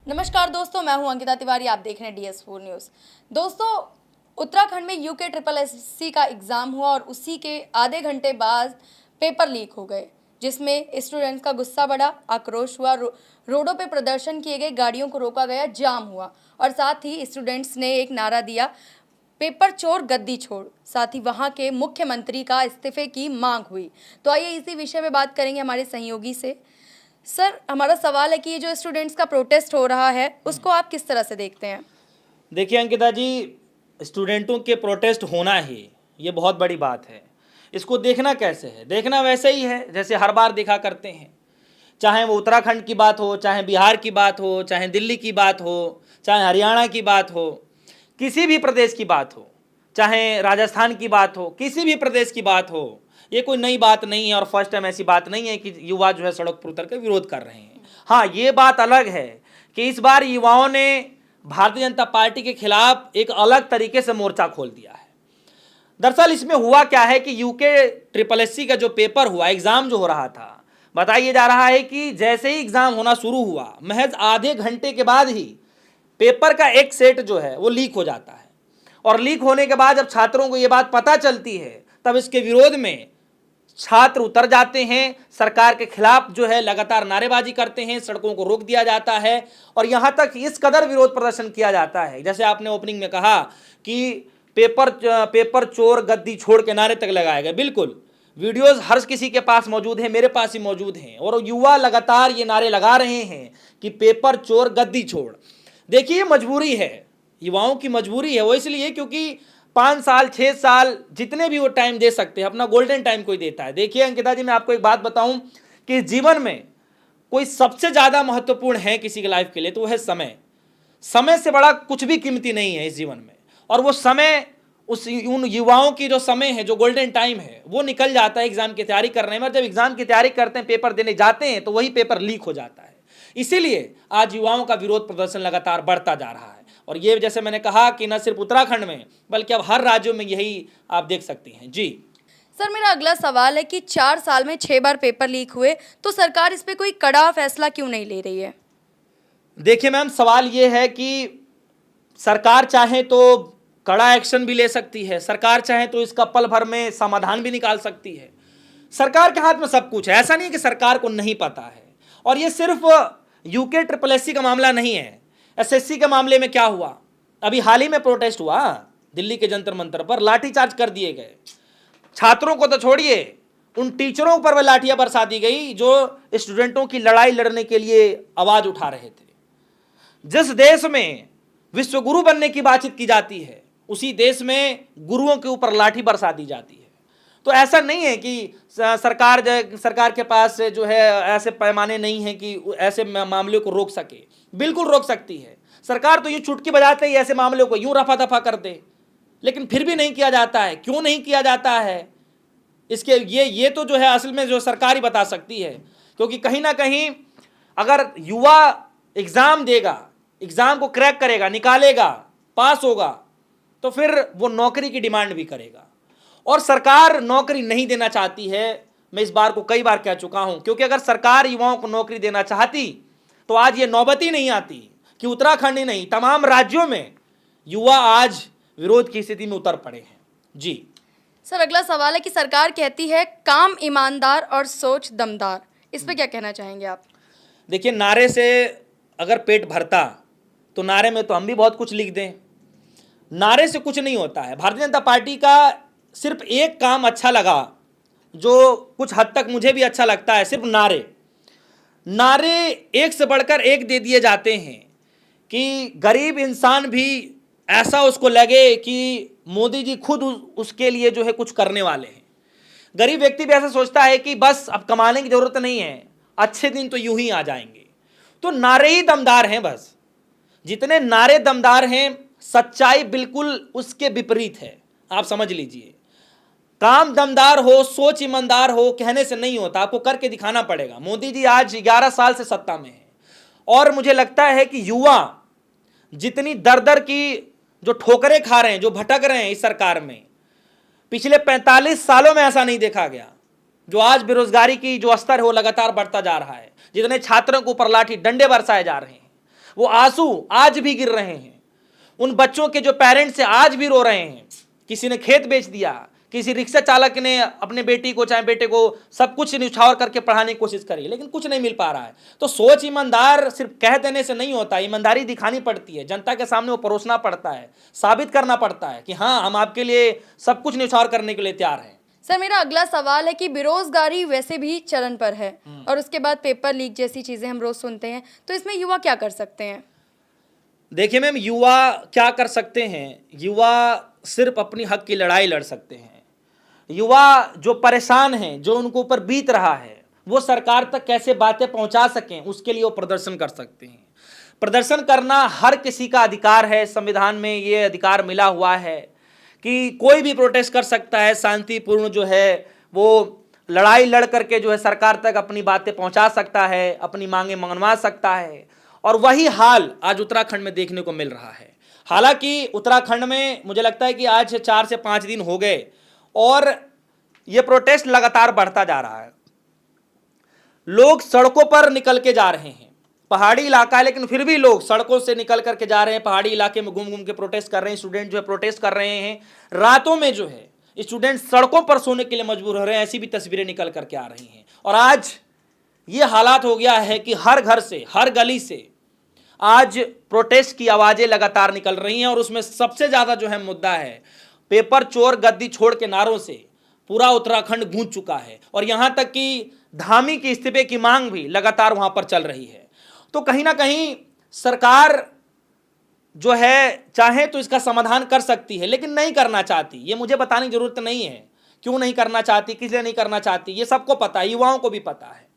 नमस्कार दोस्तों, मैं हूं अंकिता तिवारी। आप देख रहे हैं DS4 न्यूज़। दोस्तों, उत्तराखंड में UKSSC का एग्ज़ाम हुआ और उसी के आधे घंटे बाद पेपर लीक हो गए, जिसमें स्टूडेंट्स का गुस्सा बढ़ा, आक्रोश हुआ, रोडों पे प्रदर्शन किए गए, गाड़ियों को रोका गया, जाम हुआ और साथ ही स्टूडेंट्स ने एक नारा दिया, पेपर चोर गद्दी छोड़। साथ ही वहाँ के मुख्यमंत्री का इस्तीफे की मांग हुई। तो आइए इसी विषय में बात करेंगे हमारे सहयोगी से। सर, हमारा सवाल है कि ये जो स्टूडेंट्स का प्रोटेस्ट हो रहा है उसको आप किस तरह से देखते हैं? देखिए अंकिता जी, स्टूडेंटों के प्रोटेस्ट होना ही ये बहुत बड़ी बात है। इसको देखना कैसे है? देखना वैसे ही है जैसे हर बार देखा करते हैं, चाहे वो उत्तराखंड की बात हो, चाहे बिहार की बात हो, चाहे दिल्ली की बात हो, चाहे हरियाणा की बात हो, किसी भी प्रदेश की बात हो, चाहे राजस्थान की बात हो, किसी भी प्रदेश की बात हो, ये कोई नई बात नहीं है और फर्स्ट टाइम ऐसी बात नहीं है कि युवा जो है सड़क पर उतर कर विरोध कर रहे हैं। हाँ, ये बात अलग है कि इस बार युवाओं ने भारतीय जनता पार्टी के खिलाफ एक अलग तरीके से मोर्चा खोल दिया है। दरअसल इसमें हुआ क्या है कि UKSSC का जो पेपर हुआ, एग्जाम जो हो रहा था, बताया जा रहा है कि जैसे ही एग्जाम होना शुरू हुआ, महज आधे घंटे के बाद ही पेपर का एक सेट जो है वो लीक हो जाता है। और लीक होने के बाद जब छात्रों को ये बात पता चलती है, तब इसके विरोध में छात्र उतर जाते हैं, सरकार के खिलाफ जो है लगातार नारेबाजी करते हैं, सड़कों को रोक दिया जाता है और यहां तक इस कदर विरोध प्रदर्शन किया जाता है, जैसे आपने ओपनिंग में कहा कि पेपर चोर गद्दी छोड़ के नारे तक लगाए गए। बिल्कुल, वीडियोस हर किसी के पास मौजूद है, मेरे पास ही मौजूद हैं और युवा लगातार ये नारे लगा रहे हैं कि पेपर चोर गद्दी छोड़। देखिए, मजबूरी है, युवाओं की मजबूरी है। वो इसलिए क्योंकि 5 साल 6 साल जितने भी वो टाइम दे सकते हैं, अपना गोल्डन टाइम कोई देता है। देखिए अंकिता जी, मैं आपको एक बात बताऊं कि जीवन में कोई सबसे ज़्यादा महत्वपूर्ण है किसी के लाइफ के लिए तो वो है समय। समय से बड़ा कुछ भी कीमती नहीं है इस जीवन में। और वो समय उन युवाओं की जो समय है, जो गोल्डन टाइम है, वो निकल जाता है एग्जाम की तैयारी करने में। जब एग्जाम की तैयारी करते हैं, पेपर देने जाते हैं, तो वही पेपर लीक हो जाता है। इसीलिए आज युवाओं का विरोध प्रदर्शन लगातार बढ़ता जा रहा है और ये जैसे मैंने कहा कि न सिर्फ उत्तराखंड में बल्कि अब हर राज्यों में यही आप देख सकती हैं। जी सर, मेरा अगला सवाल है कि 4 साल में 6 बार पेपर लीक हुए, तो सरकार इस पे कोई कड़ा फैसला क्यों नहीं ले रही है? देखिए मैम, सवाल ये है कि सरकार चाहे तो कड़ा एक्शन भी ले सकती है, सरकार चाहे तो इसका पल भर में समाधान भी निकाल सकती है। सरकार के हाथ में सब कुछ है। ऐसा नहीं है कि सरकार को नहीं पता है। और ये सिर्फ UKSSC का मामला नहीं है। SSC के मामले में क्या हुआ, अभी हाल ही में प्रोटेस्ट हुआ दिल्ली के जंतर मंतर पर, लाठीचार्ज कर दिए गए। छात्रों को तो छोड़िए, उन टीचरों पर वह लाठियां बरसा दी गई जो स्टूडेंटों की लड़ाई लड़ने के लिए आवाज उठा रहे थे। जिस देश में विश्वगुरु बनने की बातचीत की जाती है, उसी देश में गुरुओं के ऊपर लाठी बरसा दी जाती है। तो ऐसा नहीं है कि सरकार के पास जो है ऐसे पैमाने नहीं है कि ऐसे मामले को रोक सके। बिल्कुल रोक सकती है सरकार। तो ये चुटकी बजाते ही ऐसे मामलों को यूं रफा दफा कर दे, लेकिन फिर भी नहीं किया जाता है। क्यों नहीं किया जाता है, इसके ये तो जो है असल में जो सरकार ही बता सकती है। क्योंकि कहीं ना कहीं अगर युवा एग्जाम देगा, एग्जाम को क्रैक करेगा, निकालेगा, पास होगा, तो फिर वो नौकरी की डिमांड भी करेगा और सरकार नौकरी नहीं देना चाहती है। मैं इस बार को कई बार कह चुका हूं, क्योंकि अगर सरकार युवाओं को नौकरी देना चाहती तो आज ये नौबत ही नहीं आती कि उत्तराखंड ही नहीं, तमाम राज्यों में युवा आज विरोध की स्थिति में उतर पड़े हैं। जी सर, अगला सवाल है कि सरकार कहती है काम ईमानदार और सोच दमदार, इस पे क्या कहना चाहेंगे आप? देखिए, नारे से अगर पेट भरता तो नारे में तो हम भी बहुत कुछ लिख दें। नारे से कुछ नहीं होता है। भारतीय जनता पार्टी का सिर्फ एक काम अच्छा लगा, जो कुछ हद तक मुझे भी अच्छा लगता है, सिर्फ नारे। नारे एक से बढ़कर एक दे दिए जाते हैं कि गरीब इंसान भी ऐसा उसको लगे कि मोदी जी खुद उसके लिए जो है कुछ करने वाले हैं। गरीब व्यक्ति भी ऐसा सोचता है कि बस अब कमाने की जरूरत नहीं है, अच्छे दिन तो यूं ही आ जाएंगे। तो नारे ही दमदार हैं। बस जितने नारे दमदार हैं, सच्चाई बिल्कुल उसके विपरीत है। आप समझ लीजिए, काम दमदार हो, सोच ईमानदार हो, कहने से नहीं होता, आपको करके दिखाना पड़ेगा। मोदी जी आज 11 साल से सत्ता में है और मुझे लगता है कि युवा जितनी दर दर की जो ठोकरें खा रहे हैं, जो भटक रहे हैं इस सरकार में, पिछले 45 सालों में ऐसा नहीं देखा गया। जो आज बेरोजगारी की जो स्तर है वो लगातार बढ़ता जा रहा है, जितने छात्रों के ऊपर लाठी डंडे बरसाए जा रहे हैं, वो आंसू आज भी गिर रहे हैं। उन बच्चों के जो पेरेंट्स हैं आज भी रो रहे हैं। किसी ने खेत बेच दिया, किसी रिक्शा चालक ने अपने बेटी को चाहे बेटे को सब कुछ न्यौछावर करके पढ़ाने की कोशिश करी, लेकिन कुछ नहीं मिल पा रहा है। तो सोच ईमानदार सिर्फ कह देने से नहीं होता, ईमानदारी दिखानी पड़ती है, जनता के सामने वो परोसना पड़ता है, साबित करना पड़ता है कि हाँ हम आपके लिए सब कुछ न्यौछावर करने के लिए तैयार हैं। सर मेरा अगला सवाल है कि बेरोजगारी वैसे भी चलन पर है और उसके बाद पेपर लीक जैसी चीजें हम रोज सुनते हैं, तो इसमें युवा क्या कर सकते हैं? देखिए मैम, युवा क्या कर सकते हैं? युवा सिर्फ अपनी हक की लड़ाई लड़ सकते हैं। युवा जो परेशान हैं, जो उनको ऊपर बीत रहा है, वो सरकार तक कैसे बातें पहुंचा सकें, उसके लिए वो प्रदर्शन कर सकते हैं। प्रदर्शन करना हर किसी का अधिकार है, संविधान में ये अधिकार मिला हुआ है कि कोई भी प्रोटेस्ट कर सकता है, शांतिपूर्ण जो है वो लड़ाई लड़ करके जो है सरकार तक अपनी बातें पहुंचा सकता है, अपनी मांगें मनवा सकता है। और वही हाल आज उत्तराखंड में देखने को मिल रहा है। हालांकि उत्तराखंड में मुझे लगता है कि आज 4 से 5 दिन हो गए और ये प्रोटेस्ट लगातार बढ़ता जा रहा है। लोग सड़कों पर निकल के जा रहे हैं। पहाड़ी इलाका है लेकिन फिर भी लोग सड़कों से निकल करके जा रहे हैं, पहाड़ी इलाके में घूम घूम के प्रोटेस्ट कर रहे हैं। स्टूडेंट जो है प्रोटेस्ट कर रहे हैं। रातों में जो है स्टूडेंट सड़कों पर सोने के लिए मजबूर हो रहे हैं। ऐसी भी तस्वीरें निकल करके आ रही हैं। और आज ये हालात हो गया है कि हर घर से, हर गली से आज प्रोटेस्ट की आवाजें लगातार निकल रही हैं। और उसमें सबसे ज्यादा जो है मुद्दा है, पेपर चोर गद्दी छोड़ के नारों से पूरा उत्तराखंड गूंज चुका है। और यहां तक कि धामी के इस्तीफे की मांग भी लगातार वहां पर चल रही है। तो कहीं ना कहीं सरकार जो है चाहे तो इसका समाधान कर सकती है, लेकिन नहीं करना चाहती। ये मुझे बताने की जरूरत नहीं है क्यों नहीं करना चाहती, किस लिए नहीं करना चाहती, ये सबको पता है, युवाओं को भी पता है।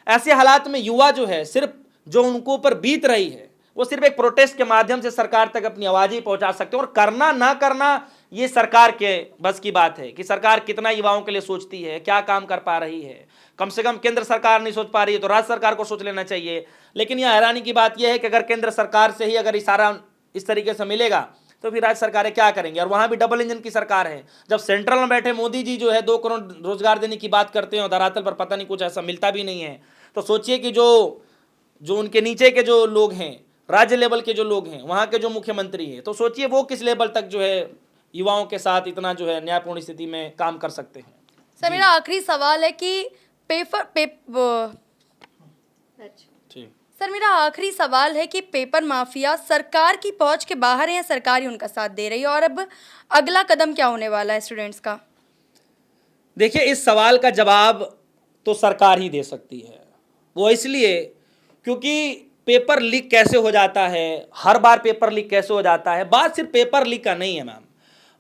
ऐसे हालात में युवा जो है सिर्फ जो उनको ऊपर बीत रही है वो सिर्फ एक प्रोटेस्ट के माध्यम से सरकार तक अपनी आवाज ही पहुंचा सकते हैं। और करना ना करना ये सरकार के बस की बात है कि सरकार कितना युवाओं के लिए सोचती है, क्या काम कर पा रही है। कम से कम केंद्र सरकार नहीं सोच पा रही है तो राज्य सरकार को सोच लेना चाहिए। लेकिन यह हैरानी की बात यह है कि अगर केंद्र सरकार से ही अगर इशारा इस तरीके से मिलेगा तो फिर राज्य सरकारें क्या करेंगी? और वहां भी डबल इंजन की सरकार है। जब सेंट्रल में बैठे मोदी जी जो है 2 करोड़ रोजगार देने की बात करते हैं और धरातल पर पता नहीं कुछ ऐसा मिलता भी नहीं है, तो सोचिए कि जो उनके नीचे के जो लोग हैं, राज्य लेवल के जो लोग हैं, वहां के जो मुख्यमंत्री हैं, तो सोचिए वो किस लेवल तक जो है युवाओं के साथ इतना जो है न्यायपूर्ण स्थिति में काम कर सकते हैं। सर मेरा आखिरी सवाल है कि पेपर माफिया सरकार की पहुंच के बाहर है या सरकार ही उनका साथ दे रही है, और अब अगला कदम क्या होने वाला है स्टूडेंट्स का? देखिए, इस सवाल का जवाब तो सरकार ही दे सकती है। वो इसलिए क्योंकि पेपर लीक कैसे हो जाता है, हर बार पेपर लीक कैसे हो जाता है, बात सिर्फ पेपर लीक का नहीं है मैम,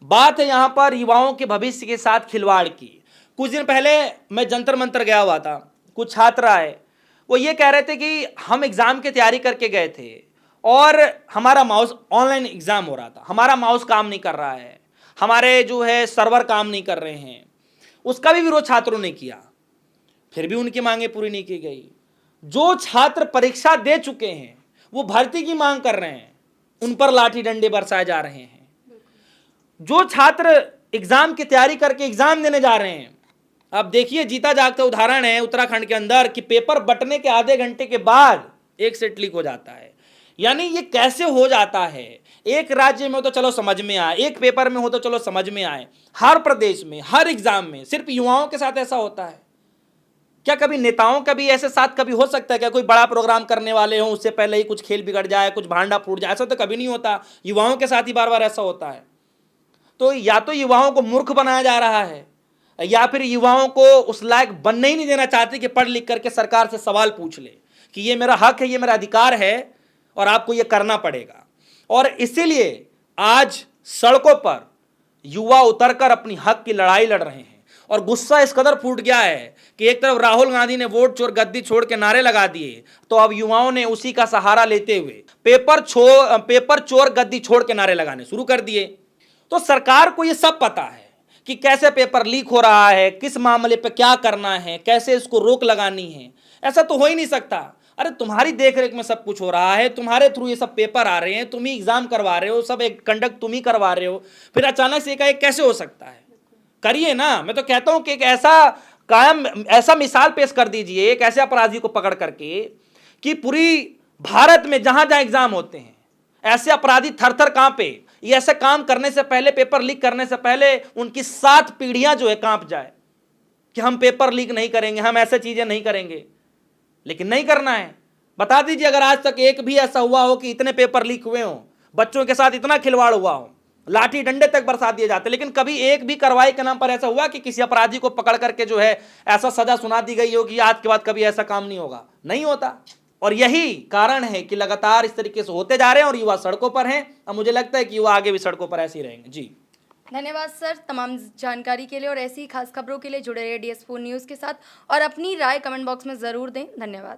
बात है यहाँ पर युवाओं के भविष्य के साथ खिलवाड़ की। कुछ दिन पहले मैं जंतर मंतर गया हुआ था, कुछ छात्र आए, वो ये कह रहे थे कि हम एग्जाम की तैयारी करके गए थे और हमारा माउस, ऑनलाइन एग्जाम हो रहा था, हमारा माउस काम नहीं कर रहा है, हमारे जो है सर्वर काम नहीं कर रहे हैं। उसका भी विरोध छात्रों ने किया, फिर भी उनकी मांगे पूरी नहीं की गई। जो छात्र परीक्षा दे चुके हैं वो भर्ती की मांग कर रहे हैं, उन पर लाठी डंडे बरसाए जा रहे हैं। जो छात्र एग्जाम की तैयारी करके एग्जाम देने जा रहे हैं, अब देखिए जीता जागता उदाहरण है उत्तराखंड के अंदर कि पेपर बटने के आधे घंटे के बाद एक सेट लीक हो जाता है। यानी ये कैसे हो जाता है? एक राज्य में हो तो चलो समझ में आए, एक पेपर में हो तो चलो समझ में आए, हर प्रदेश में, हर एग्जाम में सिर्फ युवाओं के साथ ऐसा होता है क्या? कभी नेताओं का भी ऐसे साथ कभी हो सकता है क्या? कोई बड़ा प्रोग्राम करने वाले हों, उससे पहले ही कुछ खेल बिगड़ जाए, कुछ भांडा फूट जाए, ऐसा तो कभी नहीं होता। युवाओं के साथ ही बार बार ऐसा होता है। तो या तो युवाओं को मूर्ख बनाया जा रहा है या फिर युवाओं को उस लायक बनने ही नहीं देना चाहते कि पढ़ लिख करके सरकार से सवाल पूछ ले कि ये मेरा हक है, ये मेरा अधिकार है और आपको ये करना पड़ेगा। और इसीलिए आज सड़कों पर युवा उतरकर अपनी हक की लड़ाई लड़ रहे हैं। और गुस्सा इस कदर फूट गया है कि एक तरफ राहुल गांधी ने वोट चोर गद्दी छोड़ के नारे लगा दिए, तो अब युवाओं ने उसी का सहारा लेते हुए पेपर चोर गद्दी छोड़ के नारे लगाने शुरू कर दिए। तो सरकार को यह सब पता है कि कैसे पेपर लीक हो रहा है, किस मामले पे क्या करना है, कैसे इसको रोक लगानी है। ऐसा तो हो ही नहीं सकता। अरे तुम्हारी देखरेख में सब कुछ हो रहा है, तुम्हारे थ्रू ये सब पेपर आ रहे हैं, तुम ही एग्जाम करवा रहे हो, सब एक कंडक्ट तुम ही करवा रहे हो, फिर अचानक से एकाएक कैसे हो सकता है? करिए ना। मैं तो कहता हूं कि एक ऐसा मिसाल पेश कर दीजिए, एक ऐसे अपराधी को पकड़ करके कि पूरी भारत में जहां जहां एग्जाम होते हैं ऐसे अपराधी थर थर कांपे। ये ऐसे काम करने से पहले, पेपर लीक करने से पहले उनकी 7 पीढ़ियां जो है कांप जाए कि हम पेपर लीक नहीं करेंगे, हम ऐसे चीजें नहीं करेंगे। लेकिन नहीं करना है। बता दीजिए अगर आज तक एक भी ऐसा हुआ हो कि इतने पेपर लीक हुए हो, बच्चों के साथ इतना खिलवाड़ हुआ हो, लाठी डंडे तक बरसा दिए जाते, लेकिन कभी एक भी कार्रवाई के नाम पर ऐसा हुआ कि किसी अपराधी को पकड़ करके जो है ऐसा सजा सुना दी गई हो कि आज के बाद कभी ऐसा काम नहीं होगा? नहीं होता। और यही कारण है कि लगातार इस तरीके से होते जा रहे हैं और युवा सड़कों पर हैं। अब मुझे लगता है कि युवा आगे भी सड़कों पर ऐसे ही रहेंगे। जी धन्यवाद सर तमाम जानकारी के लिए, और ऐसी ही खास खबरों के लिए जुड़े रहिए DS4 न्यूज़ के साथ और अपनी राय कमेंट बॉक्स में ज़रूर दें। धन्यवाद।